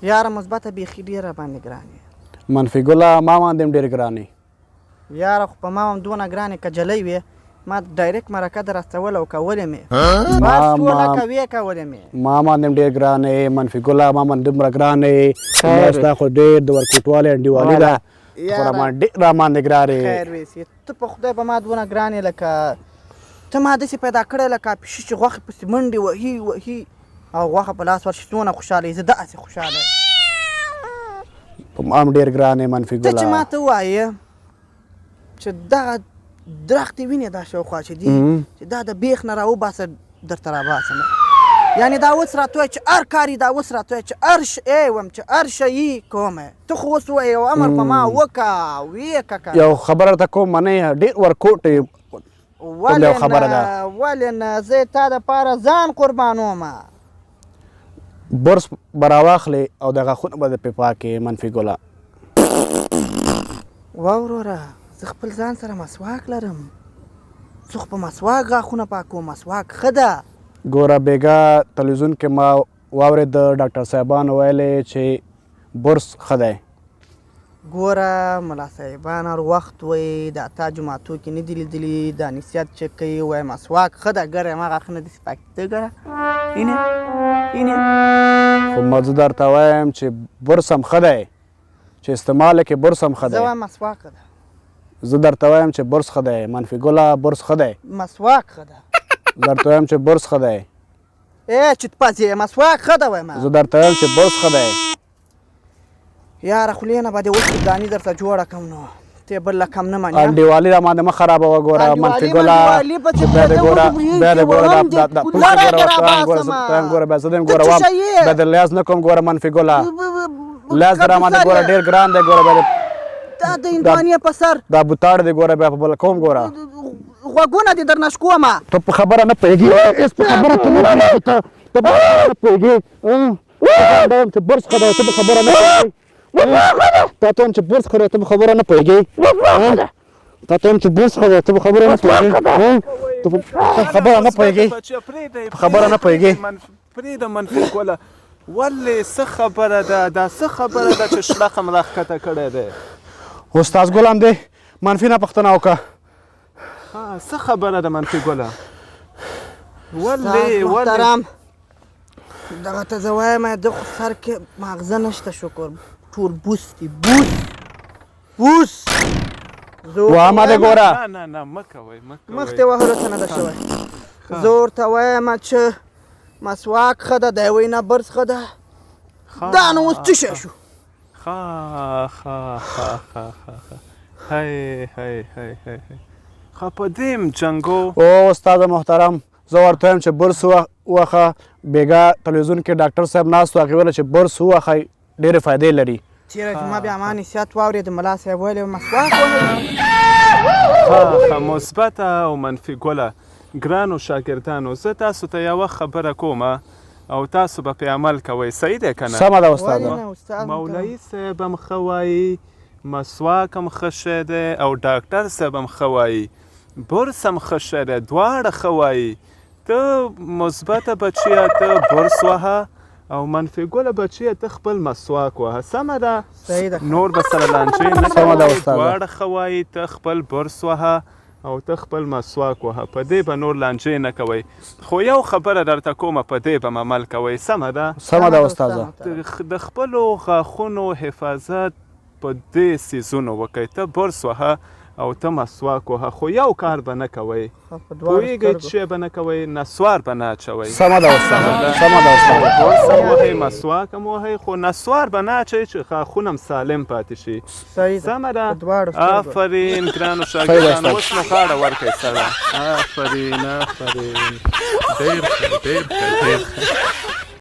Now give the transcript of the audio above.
یاره مثبته بیخي ډېره باندې ګرانې. منفي ګله ما باندې هم ډېر ګرانې. یاره خو په ما هم دونه ګرانې که جلۍ وې ما ډایرکټ مرکه در استول او کولې مې بس ټوله کوې کولې مې. ما باندې هم ډېر ګرانې منفي ګله ما باندې دومره ګرانې. ستا خو ډېر د ورکوټوالې انډیوالي ده خو ډېر راباندې ګرانې. خیر ویسې ته په خدای په ما دونه ګرانې لکه ته ما داسې پیدا کړی لکه پیشي چې غوښې پسې منډې وهي او غوښه په لاس ورشي څونه خوشحاله زه داسې خوشحاله یم. په ما هم ډېر ګرانې منفي ګله. ته چې ما ته ووایې چې دغه درخت وینې دا شاوخوا چې دي چې دا د بیخ نه راوباسه درته راباسم. یعنې دا اوس راته وایي چې هر کار دا اوس راته وایي چې هر شی وم چې هر شی کومه ته خو اوس وایې یو امر په ما وکړه ویې که یو خبره درته کوم منې ډېر ورکوټ ولې نه زه تا دپاره ځان قربانومه. برس به راواخلې او د غاښونه به د پې پاکې منفي ګله. وروره زه خپل ځان سره مسواک لرم زه خو په مسواک غاښونه پاکوم مسواک ښه ده. ګوره بیګا تلویزیون کې ما واورېد ډاکټر صاحبانو ویلې چې برس ښه دی. ګوره ملا صاحبان هر وخت وایي دا تا جوماتو کې نه دي لیدلي دا نصیحت چې کوي وایي مسواک ښه ده ګره ما غاښونه داسې پاک ته ګره خو ما زه درته وایم چې برس هم ښه دی چې استعمال کې برس هم ښه دی. زه وایم مسواک ښه ده. زه درته وایم چې برس ښه دی منفي ګله برس ښه دی. مسواک ښه ده. زه درته وایم چې برس ښه دی. چې ته پاس یې مسواک ښه ده وایم. زه درته وایم چې برس ښه دی. یاره خولې نه به دې اوس دانې درته جوړه کړم نو ته بل له کم نه منې. انډیوالي را باندې مه خرابوه ګوره منفي ګله بیا دې ګوره بیا زه دې ګوره وام بیا دې لیاز نه کوم ګوره منفي ګله لیاز دې را باندې ګوره ډېر ګران دی ګوره بیا دا د هندوانې په سر دا بوتاړ دی ګوره بیا په بله کوم ګوره غوږونه دې درنه شکومه. ته په خبره نه پوهېږې هېڅ په خبره ته نه پوهېږې چې برس ښه دی ته په خبره نه پوهېږې تا ته وایم چې برس ښه دی ته په خبره نه پوهېږې تا ته وایم چې برس ښه دی ته په خبره نه پوهېږې ته په خبره نه پوهېږې په خبره نه پوهېږې. پرېږده منفي ګله ولې څه خبره ده دا څه خبره ده چې شړخ هم راښکته کړی دی. استاد ګل هم دی منفي نه پوښتنه وکړه. څه خبره ده منفي ګله ولې محترم دغه ته زه وایم د خو سر کې ماغزه نشته شکر ټول بوس دي بوس وامه دې ګوره نه مه کوئ مخ دې وهلو څه نه ده شوی. زه ورته وایم چې مسواک ښه ده دی وایي نه برس ښه ده دا نو اوس څه شی شو. ښه په دې م جنګو او استاد محترم زه ورته وایم چې برس ووخه بیګا تلویزیون کې ډاکټر صاحب ناست و هغې ویله چې برس ووخه ډېرې فایدې لري. تېره جمعه بیا ما نصیحت واورېد ملا صاحب ویلی مسواک ووهئ. ښه مثبته او منفي ګله ګرانو شاګردانو زه تاسو ته یوه خبره کومه او تاسو به پې عمل کوئ صحیح دی که نه. سمه ده استاده. مولوي صاحب هم ښه وایي مسواک هم ښه شی دی او ډاکټر صاحب هم ښه وایي برس هم ښه شی دی دواړه ښه وایي. ته مثبته بچیه ته برس وهه او منفي ګله بچیه ته خپل مسواک وهه سمه ده. نور به سره لانجې نه کوئ دواړه ښه وایي ته خپل برس وهه او ته خپل مسواک وهه په دې به نور لانجې نه کوئ. خو یو خبره درته کومه په دې به م عمل کوئ سمه ده. سمه ده استاده. د خپلو غاښونو حفاظت په دې څیزونو وکئ ته برس وهه او ته مسواک وهه خو یو کار به نه کوئ پوهېږئ چې شی به نه کوئ نسوار به نه اچوئ. سمه ده استاده سمه ده استاده. برس هم وهئ مسواک هم وهئ خو نسوار به نه اچوئ چې غاښونه هم سالم پاتې شي. سمه ده. آفرین ګرانو شاګردانو اوس نو غاړه ورکئ سره. آفرین ډېر ښه ډېر ښه.